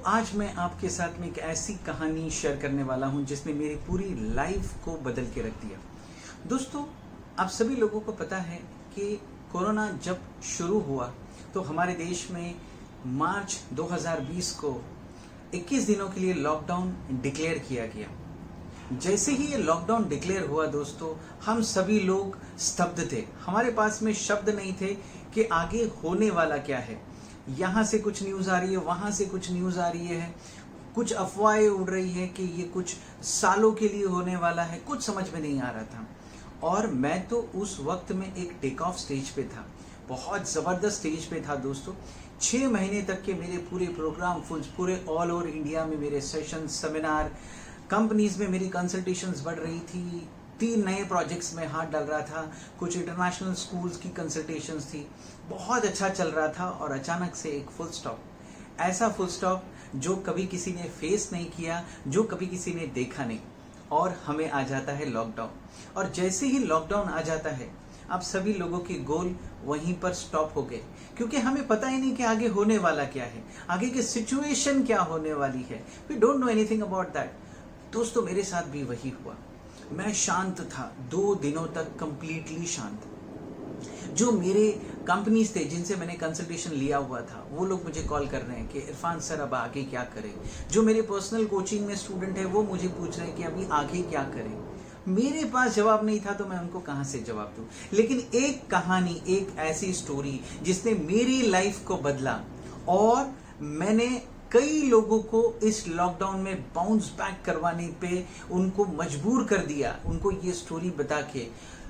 आज मैं आपके साथ में एक ऐसी कहानी शेयर करने वाला हूं जिसने मेरी पूरी लाइफ को बदल के रख दिया। दोस्तों, आप सभी लोगों को पता है कि कोरोना जब शुरू हुआ तो हमारे देश में मार्च 2020 को 21 दिनों के लिए लॉकडाउन डिक्लेयर किया गया। जैसे ही ये लॉकडाउन डिक्लेयर हुआ दोस्तों, हम सभी लोग स्तब्ध थे। हमारे पास में शब्द नहीं थे कि आगे होने वाला क्या है। यहाँ से कुछ न्यूज़ आ रही है, वहाँ से कुछ न्यूज़ आ रही है, कुछ अफवाहें उड़ रही है कि ये कुछ सालों के लिए होने वाला है, कुछ समझ में नहीं आ रहा था। और मैं तो उस वक्त में एक टेक ऑफ स्टेज पे था, बहुत ज़बरदस्त स्टेज पे था दोस्तों। 6 महीने तक के मेरे पूरे प्रोग्राम पूरे ऑल ओवर इंडिया में मेरे सेशन, सेमिनार, कंपनीज में मेरी कंसल्टेशंस बढ़ रही थी। 3 नए प्रोजेक्ट्स में हाथ डाल रहा था, कुछ इंटरनेशनल स्कूल्स की कंसल्टेशंस थी, बहुत अच्छा चल रहा था। और अचानक से एक फुल स्टॉप, ऐसा फुल स्टॉप जो कभी किसी ने फेस नहीं किया, जो कभी किसी ने देखा नहीं, और हमें आ जाता है लॉकडाउन। और जैसे ही लॉकडाउन आ जाता है, अब सभी लोगों के गोल वहीं पर स्टॉप हो गए, क्योंकि हमें पता ही नहीं कि आगे होने वाला क्या है, आगे की सिचुएशन क्या होने वाली है। We don't know anything about that. दोस्तों, मेरे साथ भी वही हुआ। मैं शांत था 2 दिनों तक, कंप्लीटली शांत। जो मेरे कंपनीज थे जिनसे मैंने कंसल्टेशन लिया हुआ था, वो लोग मुझे कॉल कर रहे हैं कि इरफान सर अब आगे क्या करें। जो मेरे पर्सनल कोचिंग में स्टूडेंट है वो मुझे पूछ रहे हैं कि अभी आगे क्या करें। मेरे पास जवाब नहीं था तो मैं उनको कहाँ से जवाब दूं। लेकिन एक कहानी, एक ऐसी स्टोरी जिसने मेरी लाइफ को बदला, और मैंने कई लोगों को इस लॉकडाउन में बाउंस बैक करवाने पे उनको मजबूर कर दिया, उनको ये स्टोरी बता के।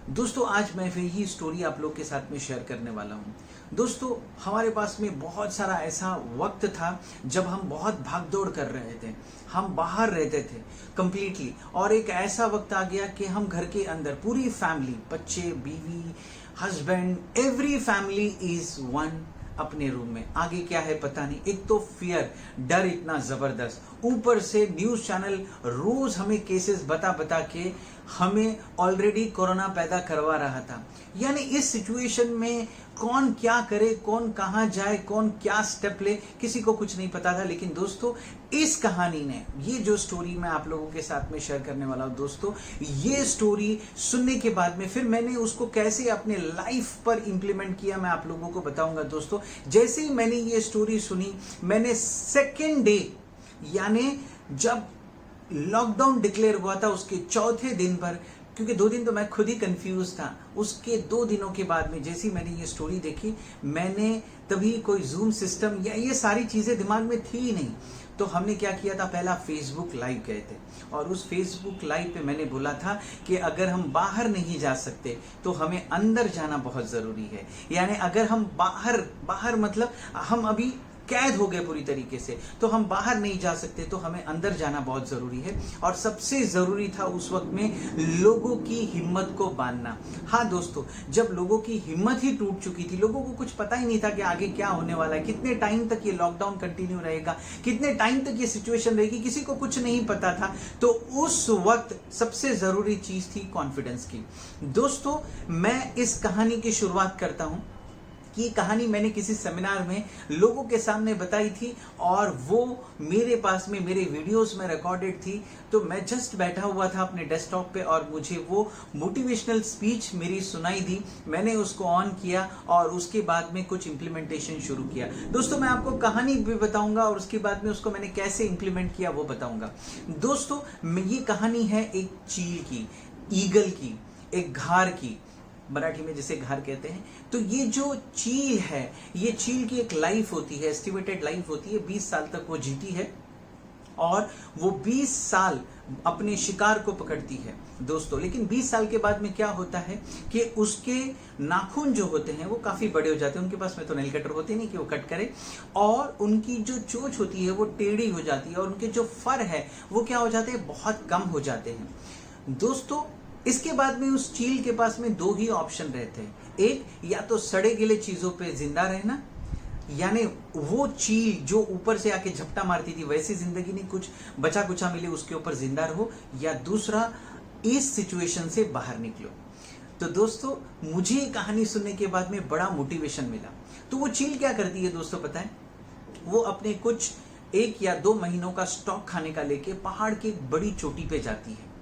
दोस्तों, आज मैं फिर यही स्टोरी आप लोग के साथ में शेयर करने वाला हूँ। दोस्तों, हमारे पास में बहुत सारा ऐसा वक्त था जब हम बहुत भागदौड़ कर रहे थे, हम बाहर रहते थे कंप्लीटली, और एक ऐसा वक्त आ गया कि हम घर के अंदर पूरी फैमिली, बच्चे, बीवी, husband, every family is one अपने रूम में। आगे क्या है पता नहीं। एक तो फियर, डर इतना जबरदस्त, ऊपर से न्यूज चैनल रोज हमें केसेस बता बता के हमें ऑलरेडी कोरोना पैदा करवा रहा था। यानी इस सिचुएशन में कौन क्या करे, कौन कहां जाए, कौन क्या स्टेप ले, किसी को कुछ नहीं पता था। लेकिन दोस्तों, इस कहानी ने, ये जो स्टोरी मैं आप लोगों के साथ में शेयर करने वाला हूं दोस्तों, ये स्टोरी सुनने के बाद में फिर मैंने उसको कैसे अपने लाइफ पर इंप्लीमेंट किया, मैं आप लोगों को बताऊंगा दोस्तों। जैसे ही मैंने ये स्टोरी सुनी, मैंने सेकेंड डे, यानी जब लॉकडाउन डिक्लेयर हुआ था उसके चौथे दिन पर, क्योंकि 2 दिन तो मैं खुद ही कंफ्यूज था, उसके 2 दिनों के बाद में जैसे ही मैंने ये स्टोरी देखी, मैंने तभी कोई जूम सिस्टम या ये सारी चीजें दिमाग में थी ही नहीं। तो हमने क्या किया था, पहला फेसबुक लाइव गए थे, और उस फेसबुक लाइव पे मैंने बोला था कि अगर हम बाहर नहीं जा सकते तो हमें अंदर जाना बहुत जरूरी है। यानी अगर हम बाहर मतलब हम अभी कैद हो गए पूरी तरीके से, तो हम बाहर नहीं जा सकते, तो हमें अंदर जाना बहुत जरूरी है। और सबसे जरूरी था उस वक्त में लोगों की हिम्मत को बांधना। हाँ दोस्तों, जब लोगों की हिम्मत ही टूट चुकी थी, लोगों को कुछ पता ही नहीं था कि आगे क्या होने वाला है, कितने टाइम तक ये लॉकडाउन कंटिन्यू रहेगा, कितने टाइम तक ये सिचुएशन रहेगी, किसी को कुछ नहीं पता था। तो उस वक्त सबसे जरूरी चीज थी कॉन्फिडेंस की। दोस्तों, मैं इस कहानी की शुरुआत करता हूं कि कहानी मैंने किसी सेमिनार में लोगों के सामने बताई थी, और वो मेरे पास में मेरे वीडियोस में रिकॉर्डेड थी। तो मैं जस्ट बैठा हुआ था अपने डेस्कटॉप पे, और मुझे वो मोटिवेशनल स्पीच मेरी सुनाई दी। मैंने उसको ऑन किया और उसके बाद में कुछ इंप्लीमेंटेशन शुरू किया। दोस्तों, मैं आपको कहानी भी बताऊंगा और उसके बाद में उसको मैंने कैसे इंप्लीमेंट किया वो बताऊंगा। दोस्तों, ये कहानी है एक चील की, ईगल की, एक घार की, मराठी में जिसे घार कहते हैं। तो ये जो चील है, ये चील की एक लाइफ होती है, एस्टिमेटेड लाइफ होती है, 20 साल तक वो जीती है, और वो 20 साल अपने शिकार को पकड़ती है दोस्तों। लेकिन 20 साल के बाद में क्या होता है कि उसके नाखून जो होते हैं वो काफी बड़े हो जाते हैं। उनके पास में तो नेल कटर होते नहीं कि वो कट करे, और उनकी जो चोंच होती है वो टेढ़ी हो जाती है, और उनके जो फर है वो क्या हो जाते हैं, बहुत कम हो जाते हैं दोस्तों। इसके बाद में उस चील के पास में 2 ही ऑप्शन रहते हैं। एक, या तो सड़े गिले चीजों पे जिंदा रहना, यानी वो चील जो ऊपर से आके झपटा मारती थी वैसी जिंदगी नहीं, कुछ बचा कुचा मिले उसके ऊपर जिंदा रहो, या दूसरा, इस सिचुएशन से बाहर निकलो। तो दोस्तों, मुझे ये कहानी सुनने के बाद में बड़ा मोटिवेशन मिला। तो वो चील क्या करती है दोस्तों, पता है, वो अपने कुछ 1 या 2 महीनों का स्टॉक खाने का लेके पहाड़ की एक बड़ी चोटी पे जाती है।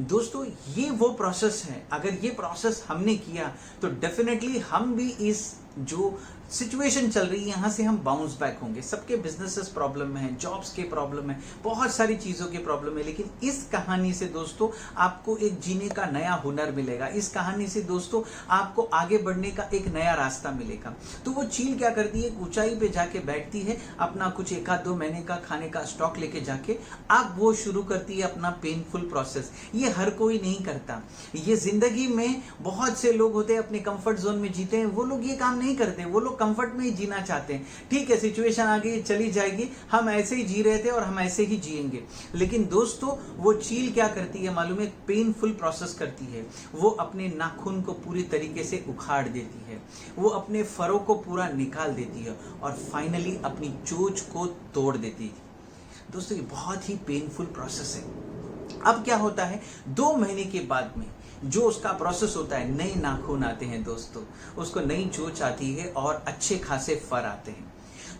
दोस्तों ये वो प्रोसेस है, अगर ये प्रोसेस हमने किया तो डेफिनेटली हम भी इस जो सिचुएशन चल रही है यहां से हम बाउंस बैक होंगे। सबके बिजनेसेस प्रॉब्लम में है, जॉब्स के प्रॉब्लम है, बहुत सारी चीजों के प्रॉब्लम है, लेकिन इस कहानी से दोस्तों आपको एक जीने का नया हुनर मिलेगा। इस कहानी से दोस्तों आपको आगे बढ़ने का एक नया रास्ता मिलेगा। तो वो चील क्या करती है, ऊंचाई पे जाके बैठती है, अपना कुछ 1-2 महीने का खाने का स्टॉक लेके जाके अब वो शुरू करती है अपना पेनफुल प्रोसेस। ये हर कोई नहीं करता। ये जिंदगी में बहुत से लोग होते हैं अपने कंफर्ट जोन में जीते हैं, वो लोग ये काम नहीं करते, वो लोग कंफर्ट में ही जीना चाहते हैं। ठीक है, सिचुएशन आ गई, चली जाएगी, हम ऐसे ही जी रहे थे और हम ऐसे ही जिएंगे। लेकिन दोस्तों वो चील क्या करती है मालूम है, पेनफुल प्रोसेस करती है। वो अपने नाखून को पूरी तरीके से उखाड़ देती है, वो अपने फरों को पूरा निकाल देती है और फाइनली अपनी चोंच को तोड़ देती है। दोस्तों ये बहुत ही पेनफुल प्रोसेस है। अब क्या होता है, 2 महीने के बाद में जो उसका प्रोसेस होता है, नए नाखून आते हैं दोस्तों, उसको नई चोंच आती है और अच्छे खासे फर आते हैं।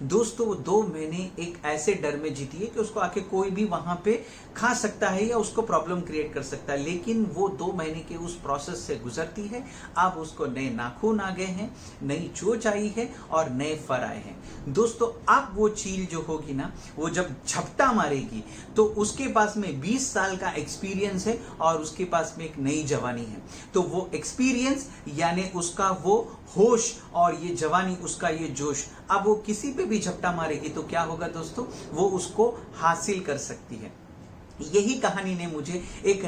दोस्तों वो 2 महीने एक ऐसे डर में जीती है कि उसको आके कोई भी वहां पे खा सकता है या उसको प्रॉब्लम क्रिएट कर सकता है, लेकिन वो 2 महीने के उस प्रोसेस से गुजरती है। अब उसको नए नाखून आ गए हैं, नई चोंच आई है और नए फर आए हैं। दोस्तों अब वो चील जो होगी ना, वो जब झपटा मारेगी तो उसके पास में 20 साल का एक्सपीरियंस है और उसके पास में एक नई जवानी है। तो वो एक्सपीरियंस यानी उसका वो होश और ये जवानी, उसका ये जोश, अब वो किसी पे भी झपटा मारेगी तो क्या होगा दोस्तों, वो उसको हासिल कर सकती है। यही कहानी ने मुझे एक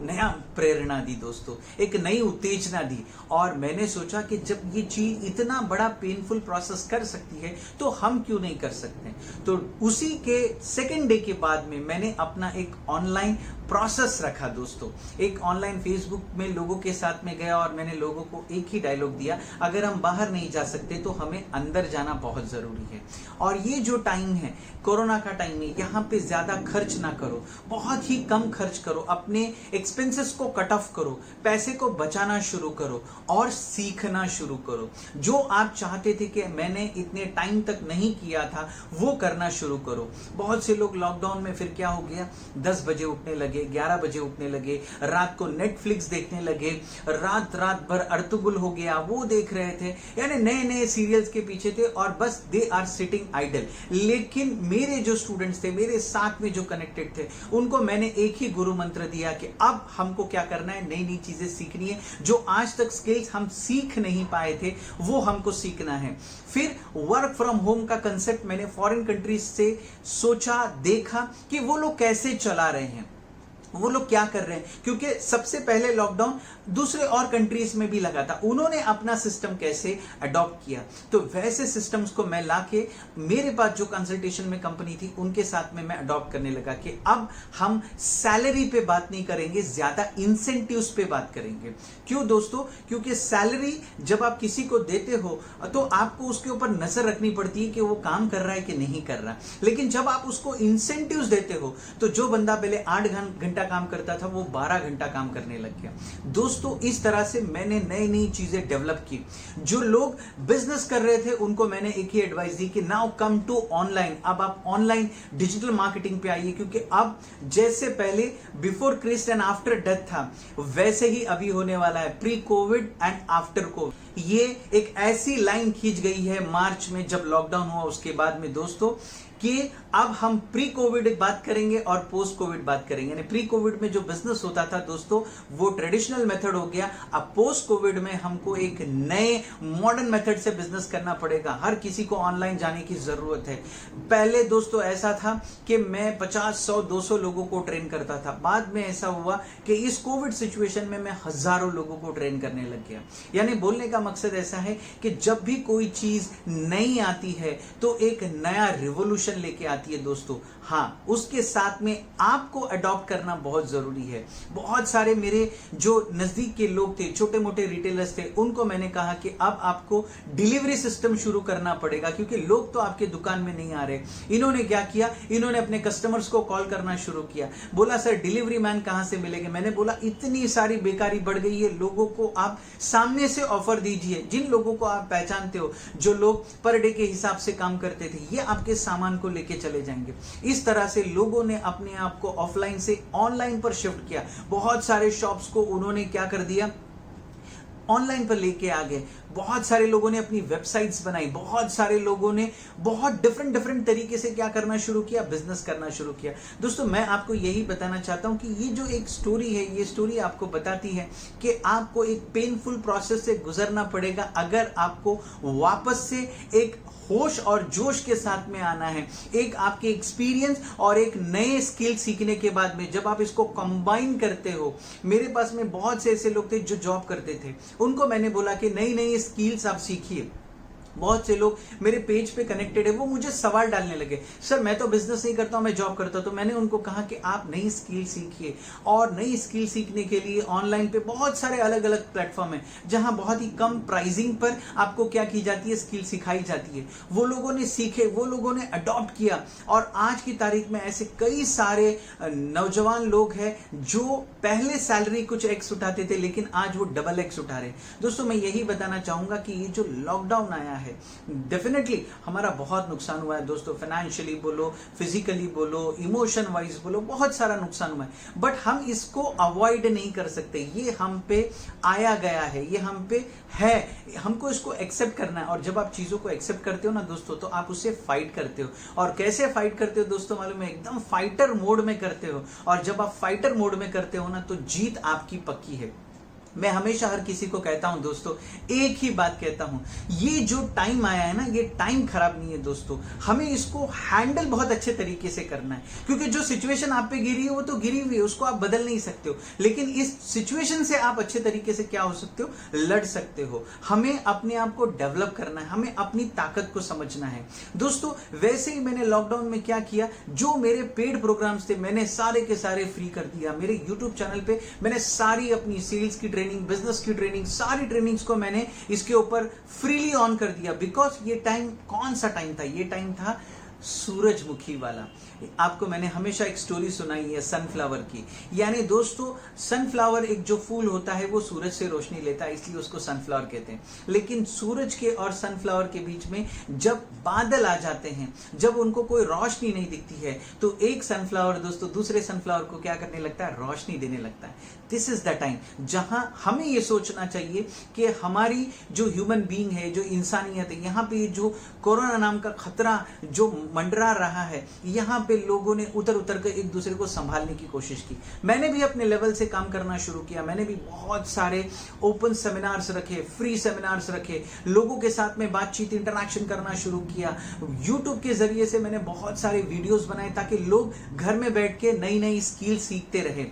नया प्रेरणा दी दोस्तों, एक नई उत्तेजना दी और मैंने सोचा कि जब ये चीज इतना बड़ा पेनफुल प्रोसेस कर सकती है तो हम क्यों नहीं कर सकते। तो उसी के सेकेंड डे के बाद में मैंने अपना एक ऑनलाइन प्रोसेस रखा दोस्तों। एक ऑनलाइन फेसबुक में लोगों के साथ में गया और मैंने लोगों को एक ही डायलॉग दिया, अगर हम बाहर नहीं जा सकते तो हमें अंदर जाना बहुत जरूरी है। और ये जो टाइम है, कोरोना का टाइम है, यहाँ पे ज्यादा खर्च ना करो, बहुत ही कम खर्च करो, अपने एक्सपेंसेस को कट ऑफ करो, पैसे को बचाना शुरू करो और सीखना शुरू करो। जो आप चाहते थे कि मैंने इतने टाइम तक नहीं किया था, वो करना शुरू करो। बहुत से लोग लॉकडाउन में फिर क्या हो गया, 10 बजे उठने लगे, 11 बजे उठने लगे, रात को नेटफ्लिक्स देखने लगे, रात भर अर्तुगुल हो गया, वो देख रहे थे, यानी नए नए सीरियल्स के पीछे थे और बस दे आर सिटिंग आइडल। लेकिन मेरे जो स्टूडेंट्स थे, मेरे साथ में जो कनेक्टेड थे, उनको मैंने एक ही गुरु मंत्र दिया कि अब हमको क्या करना है, नई नई चीजें सीखनी है। जो आज तक स्किल्स हम सीख नहीं पाए थे वो हमको सीखना है। फिर वर्क फ्रॉम होम का कंसेप्ट मैंने फॉरेन कंट्रीज से सोचा, देखा कि वो लोग कैसे चला रहे हैं, वो लोग क्या कर रहे हैं, क्योंकि सबसे पहले लॉकडाउन दूसरे और कंट्रीज में भी लगा था, उन्होंने अपना सिस्टम कैसे अडॉप्ट किया। तो वैसे सिस्टम्स को मैं लाके मेरे पास जो कंसल्टेशन में कंपनी थी उनके साथ में मैं अडॉप्ट करने लगा कि अब हम सैलरी पे बात नहीं करेंगे, ज्यादा इंसेंटिव्स पे बात करेंगे। क्यों दोस्तों, क्योंकि सैलरी जब आप किसी को देते हो तो आपको उसके ऊपर नजर रखनी पड़ती है कि वो काम कर रहा है कि नहीं कर रहा। लेकिन जब आप उसको इंसेंटिव्स देते हो तो जो बंदा पहले 8 घंटा काम करता था वो 12 घंटा काम करने लग गया। दोस्तों इस तरह से मैंने नई नई चीजें डेवलप की। जो लोग बिजनेस कर रहे थे उनको मैंने एक ही एडवाइस दी कि नाउ कम टू ऑनलाइन, अब आप ऑनलाइन डिजिटल मार्केटिंग पे आइए, क्योंकि अब जैसे पहले before Christ and after death था वैसे ही अभी होने वाला है, pre COVID and after COVID. ये एक ऐसी लाइन खींच गई है मार्च में जब लॉकडाउन हुआ उसके बाद में दोस्तों कि अब हम प्री कोविड बात करेंगे और पोस्ट कोविड बात करेंगे। यानी प्री कोविड में जो बिजनेस होता था दोस्तों वो ट्रेडिशनल मेथड हो गया, अब पोस्ट कोविड में हमको एक नए मॉडर्न मेथड से बिजनेस करना पड़ेगा। हर किसी को ऑनलाइन जाने की जरूरत है। पहले दोस्तों ऐसा था कि मैं 50, 100, 200 लोगों को ट्रेन करता था, बाद में ऐसा हुआ कि इस कोविड सिचुएशन में मैं हजारों लोगों को ट्रेन करने लग गया। यानी बोलने का मकसद ऐसा है कि जब भी कोई चीज नई आती है तो एक नया रिवोल्यूशन लेके आती है दोस्तों। हाँ, उसके साथ में आपको अडॉप्ट करना बहुत जरूरी है। बहुत सारे मेरे जो नजदीक के लोग थे, छोटे मोटे रिटेलर्स थे, उनको मैंने कहा कि अब आपको डिलीवरी सिस्टम शुरू करना पड़ेगा, क्योंकि लोग तो आपके दुकान में नहीं आ रहे। इन्होंने क्या किया, इन्होंने अपने कस्टमर्स को कॉल करना शुरू किया। बोला सर डिलीवरी मैन कहां से मिलेंगे। मैंने बोला इतनी सारी बेकारी बढ़ गई है, लोगों को आप सामने से ऑफर दीजिए। जिन लोगों को आप पहचानते हो, जो लोग पर डे के हिसाब से काम करते थे, ये आपके सामान काम को लेके चले जाएंगे। इस तरह से लोगों ने अपने आप को ऑफलाइन से ऑनलाइन पर शिफ्ट किया। बहुत सारे शॉप्स को उन्होंने क्या कर दिया, ऑनलाइन पर लेके आ गए। बहुत सारे लोगों ने अपनी वेबसाइट्स बनाई, बहुत सारे लोगों ने बहुत डिफरेंट तरीके से क्या करना शुरू किया, बिजनेस करना शुरू किया। दोस्तों मैं आपको यही बताना चाहता हूं कि ये जो एक स्टोरी है, ये स्टोरी आपको बताती है कि आपको एक पेनफुल प्रोसेस से गुजरना पड़ेगा अगर आपको वापस से एक होश और जोश के साथ में आना है। एक आपके एक्सपीरियंस और एक नए स्किल सीखने के बाद में जब आप इसको कंबाइन करते हो, मेरे पास में बहुत से ऐसे लोग थे जो जॉब करते थे, उनको मैंने बोला कि नई नई स्किल्स आप सीखिए। बहुत से लोग मेरे पेज पे कनेक्टेड है, वो मुझे सवाल डालने लगे, सर मैं तो बिजनेस नहीं करता हूं, मैं जॉब करता हूं। तो मैंने उनको कहा कि आप नई स्किल सीखिए, और नई स्किल सीखने के लिए ऑनलाइन पे बहुत सारे अलग अलग प्लेटफॉर्म है जहां बहुत ही कम प्राइसिंग पर आपको क्या की जाती है, स्किल सिखाई जाती है। वो लोगों ने सीखे, वो लोगों ने अडॉप्ट किया, और आज की तारीख में ऐसे कई सारे नौजवान लोग हैं जो पहले सैलरी कुछ एक्स उठाते थे लेकिन आज वो डबल एक्स उठा रहे। दोस्तों मैं यही बताना चाहूंगा कि ये जो लॉकडाउन आया है, डेफिनेटली हमारा बहुत नुकसान हुआ है दोस्तों। फाइनेंशियली बोलो, फिजिकली बोलो, इमोशन वाइज बोलो, बहुत सारा नुकसान हुआ है। बट हम इसको अवॉइड नहीं कर सकते, ये हम पे आया गया है, ये हम पे है, हमको इसको एक्सेप्ट करना है। और जब आप चीजों को एक्सेप्ट करते हो ना दोस्तों, तो आप उससे फाइट करते हो। और कैसे फाइट करते हो दोस्तों मालूम है, एकदम फाइटर मोड में करते हो। और जब आप फाइटर मोड में करते हो ना, तो जीत आपकी पक्की है। मैं हमेशा हर किसी को कहता हूं दोस्तों, एक ही बात कहता हूं, ये जो टाइम आया है ना, ये टाइम खराब नहीं है दोस्तों। हमें इसको हैंडल बहुत अच्छे तरीके से करना है, क्योंकि जो सिचुएशन आप पे गिरी है वो तो गिरी हुई है, उसको आप बदल नहीं सकते हो। लेकिन इस सिचुएशन से आप अच्छे तरीके से क्या हो सकते हो, लड़ सकते हो। हमें अपने आप को डेवलप करना है, हमें अपनी ताकत को समझना है दोस्तों। वैसे ही मैंने लॉकडाउन में क्या किया, जो मेरे पेड प्रोग्राम्स थे मैंने सारे के सारे फ्री कर दिया। मेरे यूट्यूब चैनल पे मैंने सारी अपनी सेल्स की ट्रेनिंग, बिजनेस की ट्रेनिंग, सारी ट्रेनिंग्स को मैंने इसके ऊपर फ्रीली ऑन कर दिया। बिकॉज ये टाइम कौन सा टाइम था, ये टाइम था सूरजमुखी वाला। आपको मैंने हमेशा एक स्टोरी सुनाई है सनफ्लावर की। यानी दोस्तों सनफ्लावर एक जो फूल होता है वो सूरज से रोशनी लेता है, इसलिए उसको सनफ्लावर कहते हैं। लेकिन सूरज के और सनफ्लावर के बीच में जब बादल आ जाते हैं, जब उनको कोई रोशनी नहीं दिखती है, तो एक सनफ्लावर दोस्तों दूसरे सनफ्लावर को क्या करने लगता है, रोशनी देने लगता है। दिस इज द टाइम जहां हमें ये सोचना चाहिए कि हमारी जो ह्यूमन बीइंग है, जो इंसानियत है, यहाँ पे जो कोरोना नाम का खतरा जो मंडरा रहा है, यहाँ पे लोगों ने उतर उतर कर एक दूसरे को संभालने की कोशिश की। मैंने भी अपने लेवल से काम करना शुरू किया। मैंने भी बहुत सारे ओपन सेमिनार्स रखे, फ्री सेमिनार्स रखे, लोगों के साथ में बातचीत, इंटरैक्शन करना शुरू किया। यूट्यूब के जरिए से मैंने बहुत सारे वीडियोस बनाए ताकि लोग घर में बैठ के नई नई स्किल सीखते रहे।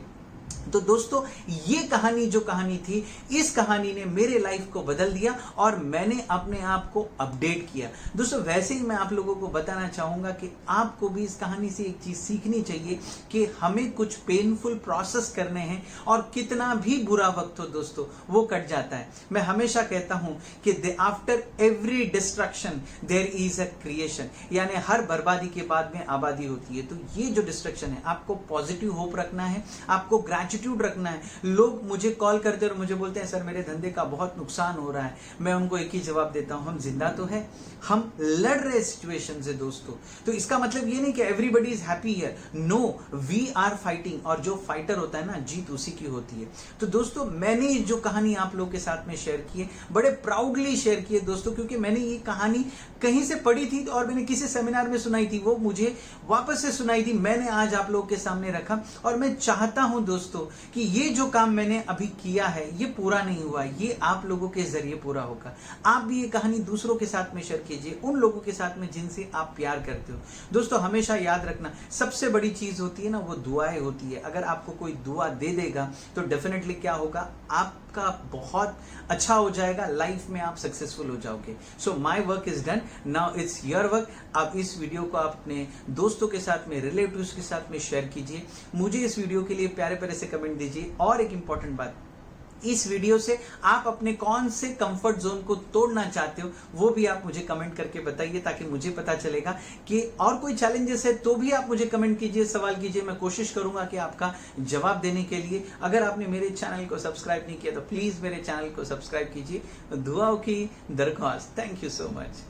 तो दोस्तों ये कहानी जो कहानी थी, इस कहानी ने मेरे लाइफ को बदल दिया और मैंने अपने आप को अपडेट किया। दोस्तों वैसे ही मैं आप लोगों को बताना चाहूंगा कि आपको भी इस कहानी से एक चीज सीखनी चाहिए कि हमें कुछ पेनफुल प्रोसेस करने हैं, और कितना भी बुरा वक्त हो दोस्तों वो कट जाता है। मैं हमेशा कहता हूं कि after every destruction there is a creation, यानी हर बर्बादी के बाद में आबादी होती है। तो ये जो डिस्ट्रक्शन है, आपको पॉजिटिव होप रखना है, आपको ग्रेटिट्यूड रखना है। लोग मुझे कॉल करते और मुझे बोलते हैं सर मेरे धंधे का बहुत नुकसान हो रहा है। मैं उनको एक ही जवाब देता हूं, हम जिंदा तो है, हम लड़ रहे सिचुएशन से दोस्तों। तो इसका मतलब ये नहीं कि everybody is happy here, no, we are fighting. और जो फाइटर होता है ना, जीत उसी की होती है। तो दोस्तों मैंने जो कहानी आप लोगों के साथ में शेयर की है, बड़े प्राउडली शेयर की है दोस्तों, क्योंकि मैंने ये कहानी कहीं से पढ़ी थी और मैंने किसी सेमिनार में सुनाई थी, वो मुझे वापस से सुनाई थी, मैंने आज आप लोगों के सामने रखा। और मैं चाहता हूं दोस्तों कि ये जो काम मैंने अभी किया है ये पूरा नहीं हुआ, ये आप लोगों के जरिए पूरा होगा। आप भी ये कहानी दूसरों के साथ में शेयर कीजिए, उन लोगों के साथ में जिनसे आप प्यार करते हो। दोस्तों हमेशा याद रखना, सबसे बड़ी चीज होती है ना, वो दुआएं होती है। अगर आपको कोई दुआ दे देगा तो डेफिनेटली क्या होगा, आपका बहुत अच्छा हो जाएगा, लाइफ में आप सक्सेसफुल हो जाओगे। So my work is done, now it's your work. आप इस वीडियो को अपने दोस्तों के साथ में, रिलेटिव्स के साथ में शेयर कीजिए। मुझे इस वीडियो के लिए प्यारे प्यारे से कमेंट दीजिए। और एक इंपॉर्टेंट बात, इस वीडियो से आप अपने कौन से कंफर्ट जोन को तोड़ना चाहते हो वो भी आप मुझे कमेंट करके बताइए, ताकि मुझे पता चलेगा कि और कोई चैलेंजेस है तो भी आप मुझे कमेंट कीजिए, सवाल कीजिए, मैं कोशिश करूंगा कि आपका जवाब देने के लिए। अगर आपने मेरे चैनल को सब्सक्राइब नहीं किया तो प्लीज मेरे चैनल को सब्सक्राइब कीजिए। दुआओं की दरख्वास्त। Thank you so much.